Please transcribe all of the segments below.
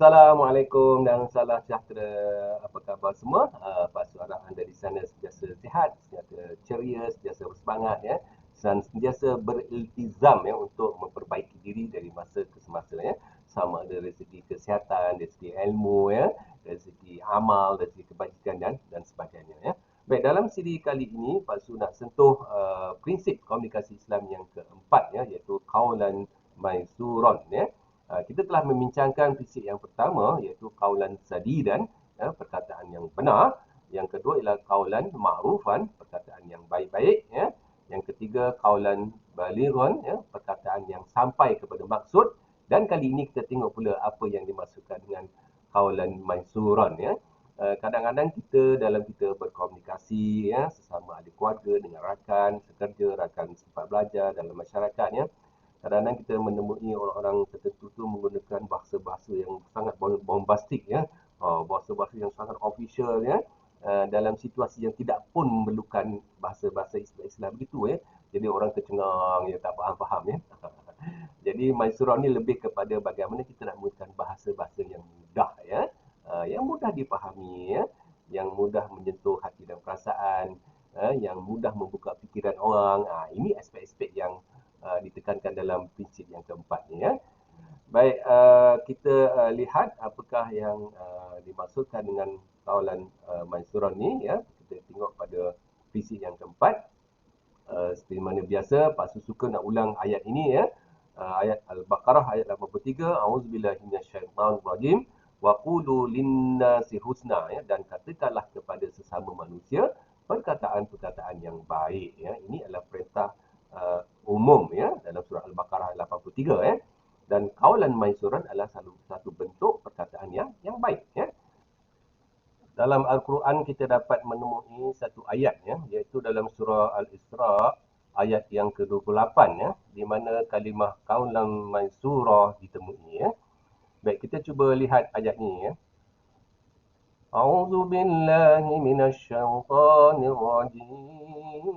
Assalamualaikum dan salam sejahtera. Apa khabar semua? Pastu harap anda di sana sentiasa sihat, sentiasa ceria, sentiasa bersemangat ya. Dan sentiasa beriltizam ya untuk memperbaiki diri dari masa ke semasa ya. Sama ada dari segi kesihatan, dari segi ilmu ya, dari segi amal, dari segi kebajikan dan sebagainya ya. Baik, dalam siri kali ini Pastu nak sentuh prinsip komunikasi Islam yang keempat ya, iaitu qaulan maisuron ya. Kita telah membincangkan prinsip yang pertama iaitu qaulan sadidan, ya, perkataan yang benar. Yang kedua ialah qaulan ma'rufan, perkataan yang baik-baik ya. Yang ketiga qaulan balighan, ya, perkataan yang sampai kepada maksud. Dan kali ini kita tengok pula apa yang dimaksudkan dengan qaulan maisuran ya. Kadang-kadang kita berkomunikasi ya, sesama ahli keluarga, dengan rakan sekerja, rakan sempat belajar dalam masyarakat ya. Kadang-kadang kita menemui orang-orang tertentu tu menggunakan bahasa-bahasa yang sangat bombastik ya, bahasa-bahasa yang sangat official ya, dalam situasi yang tidak pun memerlukan bahasa-bahasa Islam begitu ya. Jadi orang tercengang ya, tak faham-faham ya. Jadi Maisura ni lebih kepada bagaimana kita nak menggunakan bahasa-bahasa yang mudah ya, yang mudah dipahami ya, yang mudah menyentuh hati dan perasaan, yang mudah membuka fikiran orang. Ini aspek-aspek yang ditekankan dalam prinsip yang keempat ni ya. Baik, kita lihat apakah yang dimaksudkan dengan qaulan maisuran ni ya. Kita tengok pada prinsip yang keempat. Seperti mana biasa, Pastu suka nak ulang ayat ini ya. Ayat Al-Baqarah ayat 83, A'udzubillahi minasyaitanirrajim. Wa qulu linnasi husna ya, dan katakanlah kepada sesama manusia perkataan-perkataan yang baik ya. Ini adalah perintah umum ya dalam surah Al-Baqarah ayat 83 ya. Dan qaulan maisuran adalah satu bentuk perkataan yang baik ya. Dalam Al-Quran kita dapat menemui satu ayat ya, iaitu dalam surah Al-Isra ayat yang ke-28 ya, di mana kalimah qaulan maisura ditemui ya. Baik, kita cuba lihat ayat ini ya. A'udzu billahi minasyaitonir rajim.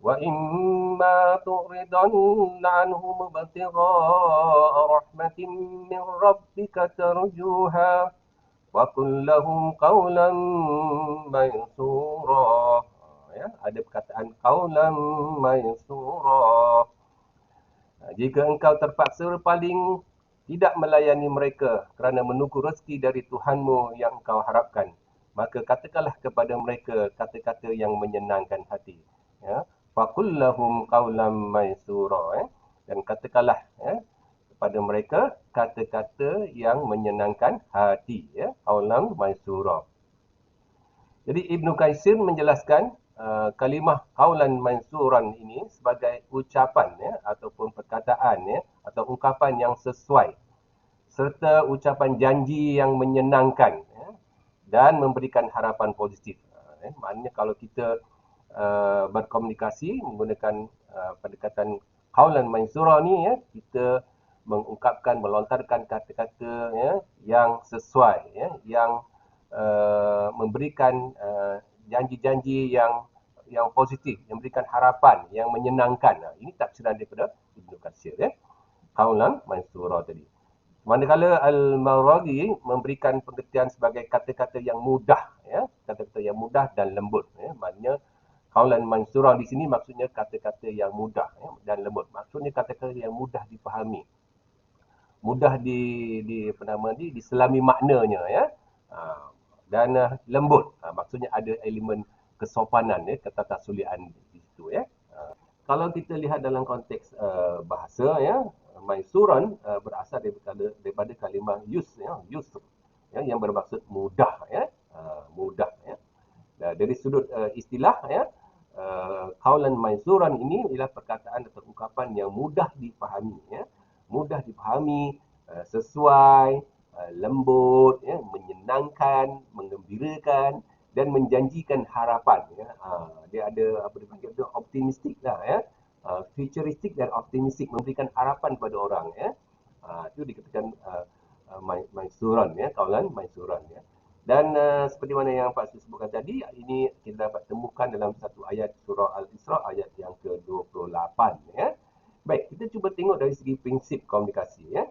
Wa imma tu'ridanna anhum ibtigha'a rahmatin min rabbika tarjuha wa qul lahum qawlan maysura. Ya, ada perkataan qawlan maysura. Jika engkau terpaksa berpaling, tidak melayani mereka kerana menunggu rezeki dari Tuhanmu yang engkau harapkan, maka katakanlah kepada mereka kata-kata yang menyenangkan hati. Ya, faqul lahum qawlan maysura. Dan katakanlah ya, kepada mereka kata-kata yang menyenangkan hati ya, qaulan maisura. Jadi Ibnu Katsir menjelaskan kalimah qaulan maisuran ini sebagai ucapan ya, ataupun perkataan ya, atau ungkapan yang sesuai serta ucapan janji yang menyenangkan ya, dan memberikan harapan positif. Maknanya kalau kita berkomunikasi menggunakan pendekatan qaulan maisura ni ya, kita mengungkapkan, melontarkan kata-kata ya, yang sesuai ya, yang memberikan janji-janji yang positif, yang memberikan harapan, yang menyenangkan. Ini tafsiran daripada Ibnu Katsir ya, qaulan maisura tadi. Manakala Al-Mawardi memberikan pengertian sebagai kata-kata yang mudah ya, kata-kata yang mudah dan lembut ya. Maknanya qaulan maisura di sini maksudnya kata-kata yang mudah ya, dan lembut. Maksudnya kata-kata yang mudah dipahami, mudah diselami maknanya ya. Dan lembut. Maksudnya ada elemen kesopanan ya, ketatasulian di situ ya. Kalau kita lihat dalam konteks bahasa ya, maisuran berasal daripada kalimah yusr ya, yang bermaksud mudah ya, mudah ya. Dari sudut istilah ya, qaulan maisuran ini ialah perkataan atau ungkapan yang mudah dipahami ya, mudah dipahami, sesuai, lembut ya, menyenangkan, menggembirakan dan menjanjikan harapan ya. Dia ada apa dipanggil tu, optimistik lah ya, futuristik dan optimistik, memberikan harapan pada orang ya. Itu dikatakan maisuran ya, qaulan maisuran ya. Dan seperti mana yang Pak Su sebutkan tadi, ini kita dapat temukan dalam satu ayat surah Al-Isra ayat yang ke-28 ya. Baik, kita cuba tengok dari segi prinsip komunikasi ya.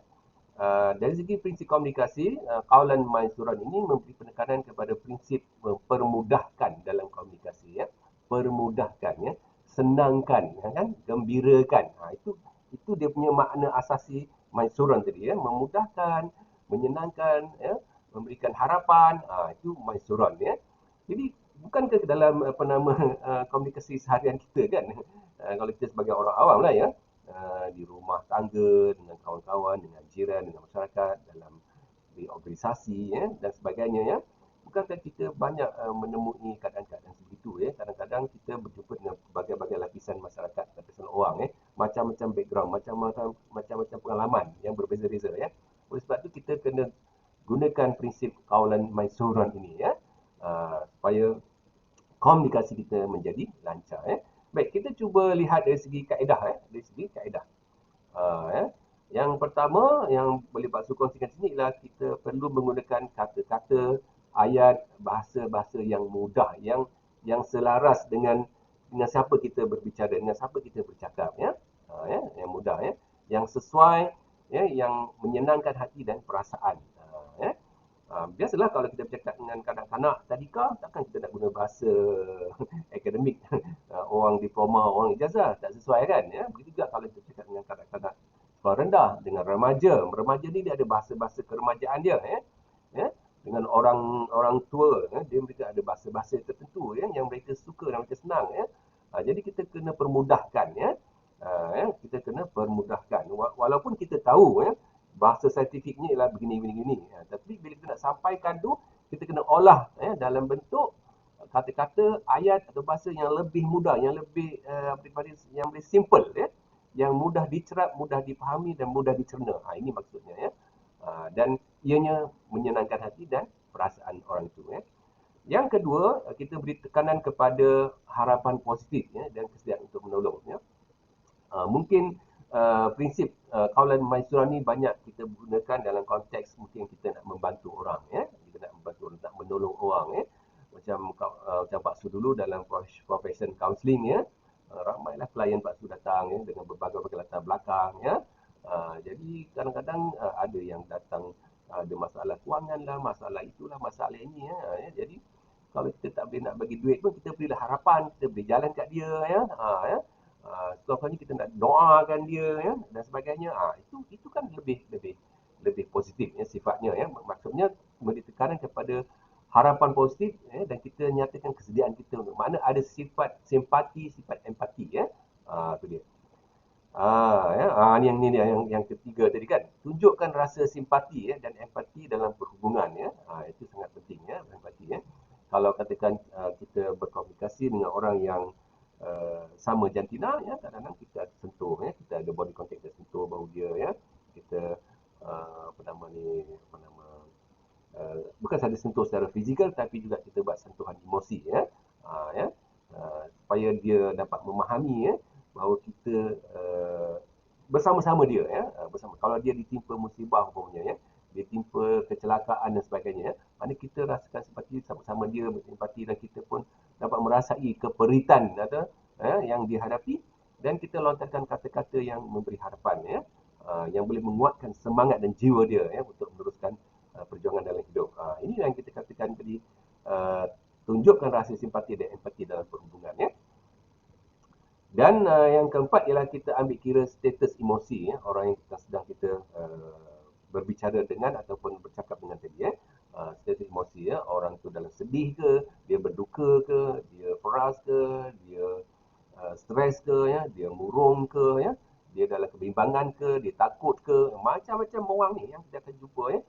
Dari segi prinsip komunikasi, Qaulan Mansuran ini memberi penekanan kepada prinsip mempermudahkan dalam komunikasi, ya. Permudahkan, ya. Senangkan, ya kan? Gembirakan. Itu dia punya makna asasi Mansuran tadi, ya. Memudahkan, menyenangkan, ya. Memberikan harapan, itu Mansuran, ya. Jadi bukankah dalam komunikasi seharian kita kan, kalau kita sebagai orang awam lah, ya, di rumah tangga, dengan kawan-kawan, dengan jiran, dengan masyarakat, dalam di organisasi, ya, dan sebagainya, ya. Bukankah kita banyak menemui keadaan-keadaan sebegitu, ya. Kadang-kadang kita berjumpa dengan berbagai-bagai lapisan masyarakat, lapisan orang, ya. Macam-macam background, macam-macam pengalaman yang berbeza-beza, ya. Oleh sebab itu kita kena gunakan prinsip Qaulan Mansuran ini, ya. Supaya komunikasi kita menjadi lancar, ya. Baik, kita cuba lihat dari segi kaedah, ya. Dari segi kaedah. Ya. Yang pertama yang boleh Pak Su kongsikan sini ialah kita perlu menggunakan kata-kata, ayat, bahasa-bahasa yang mudah, yang selaras dengan siapa kita berbicara, dengan siapa kita bercakap, ya. Ya, yang mudah, ya. Yang sesuai, ya, yang menyenangkan hati dan perasaan. Ya. Biasalah kalau kita bercakap dengan kanak-kanak tadika, takkan kita nak guna bahasa akademik, orang diploma, orang ijazah, tak sesuai kan, ya. Begitu juga kalau kita bercakap dengan kanak-kanak sekolah rendah, dengan remaja. Remaja ni dia ada bahasa-bahasa keremajaan dia, ya. Ya. Dengan orang orang tua, ya, dia mereka ada bahasa-bahasa tertentu, ya, yang mereka suka dan mereka senang, ya. Jadi kita kena permudahkan, ya. Ya, kita kena permudahkan. Walaupun kita tahu, ya, bahasa saintifiknya ialah begini. Tapi bila kita nak sampaikan tu, kita kena olah, dalam bentuk kata-kata, ayat atau bahasa yang lebih mudah, yang lebih yang lebih simple, ya, yang mudah dicerap, mudah dipahami dan mudah dicerna. Ini maksudnya, ya. Dan ianya menyenangkan hati dan perasaan orang itu, ya. Yang kedua, kita beri tekanan kepada harapan positif, ya, dan kesediaan untuk menolong, ya. Mungkin prinsip Qaulan Mansuran ni banyak kita gunakan dalam konteks mungkin kita nak membantu orang, ya. Kita nak membantu orang, nak menolong orang, ya. Macam Pak Su dulu dalam profession counselling, ya. Ramailah klien Pak Su datang, ya, dengan berbagai-bagai latar belakang, ya. Jadi kadang-kadang ada yang datang ada masalah kewangan lah, masalah itulah, masalah ini, ya. Jadi kalau kita tak boleh nak bagi duit pun, kita berilah harapan, kita beri jalan kat dia, ya. Ya. Sekurang-kurangnya kita nak doakan dia, ya, dan sebagainya. Itu kan lebih positif, ya, sifatnya, ya. Maksudnya memberi tekanan kepada harapan positif, ya, dan kita nyatakan kesediaan kita untuk mana ada sifat simpati, sifat empati, ya. Itu dia. Ya, ni yang ketiga tadi kan. Tunjukkan rasa simpati, ya, dan empati dalam perhubungan, ya. Itu sangat penting, ya, empati, ya. Kalau katakan kita berkomunikasi dengan orang yang sama jantina, ya, kadang-kadang kita sentuh, ya, kita ada body contact, kita sentuh bahu dia, ya. Kita bukan sahaja sentuh secara fizikal tapi juga kita buat sentuhan emosi, ya. Ya. Supaya dia dapat memahami, ya, bahawa kita bersama-sama dia, ya. Bersama. Kalau dia ditimpa musibah umpamanya, ya, dia timpa kecelakaan dan sebagainya, ya, mana kita rasakan simpati sama-sama dia bersimpati dan kita pun dapat merasai keperitan atau, yang dihadapi, dan kita lontarkan kata-kata yang memberi harapan, ya, yang boleh menguatkan semangat dan jiwa dia, ya, untuk meneruskan perjuangan dalam hidup. Ini yang kita katakan tadi, tunjukkan rasa simpati dan empati dalam perhubungan, ya. Dan yang keempat ialah kita ambil kira status emosi, ya, orang yang sedang kita berbicara dengan ataupun bercakap dengan tadi, ya. Status emosi, ya, orang tu dalam sedih ke, dia berduka ke, dia peras ke, dia stres ke, ya, dia murung ke, ya, dia dalam kebimbangan ke, dia takut ke, macam-macam orang ni yang kita akan jumpa, ya.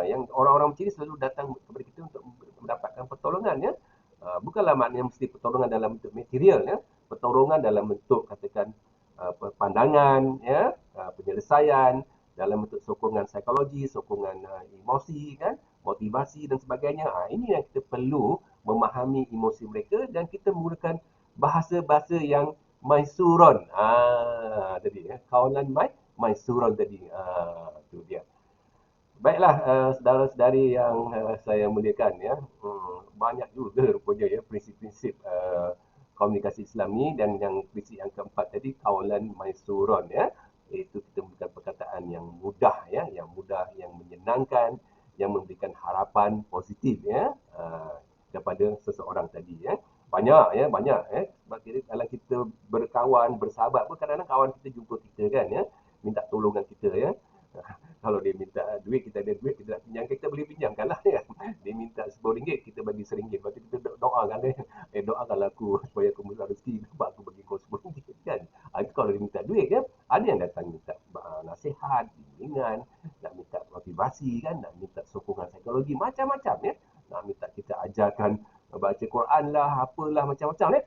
Yang orang-orang macam ni selalu datang kepada kita untuk mendapatkan pertolongan, ya. Bukanlah maknanya mesti pertolongan dalam bentuk material, ya. Pertolongan dalam bentuk katakan pandangan, ya, penyelesaian, dalam bentuk sokongan psikologi, sokongan emosi, kan, motivasi dan sebagainya. Ini yang kita perlu memahami emosi mereka dan kita menggunakan bahasa-bahasa yang maisuron. Tadi, ya, Qaulan Mansuran tadi. Itu dia. Baiklah, saudara-saudari yang saya muliakan, ya. Banyak juga rupanya, ya, prinsip-prinsip komunikasi Islam ni, dan yang prinsip yang keempat tadi Qaulan Mansuran, ya. iaitu kita memberikan perkataan yang mudah ya, yang mudah, yang menyenangkan, yang memberikan harapan positif ya kepada seseorang tadi ya. Banyak ya. Sebab kalau kita berkawan, bersahabat pun kadang-kadang kawan kita jumpa kita kan ya, minta tolongan kita ya. Kalau dia minta duit, kita ada duit, kita nak pinjam, kita boleh pinjamkan lah ya. Dia minta RM10, kita bagi RM1. Lepas tu kita doakan dia, doakanlah aku supaya aku besar rezeki, dapat aku bagi kau RM10 kan. Itu kalau dia minta duit ya. Ada yang datang minta nasihat, bimbingan, nak minta motivasi kan, nak minta sokongan psikologi, macam-macam ya. Nak minta kita ajarkan baca Quran lah, apalah macam-macam ya.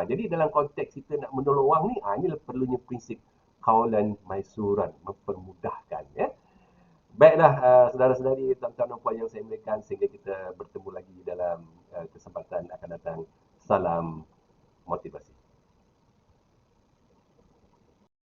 Jadi dalam konteks kita nak menolong orang ni, ini perlunya prinsip kaulan maisuran, mempermudahkan ya. Baiklah saudara-saudari, tuan-tuan dan puan yang saya muliakan, sehingga kita bertemu lagi dalam kesempatan akan datang. Salam motivasi.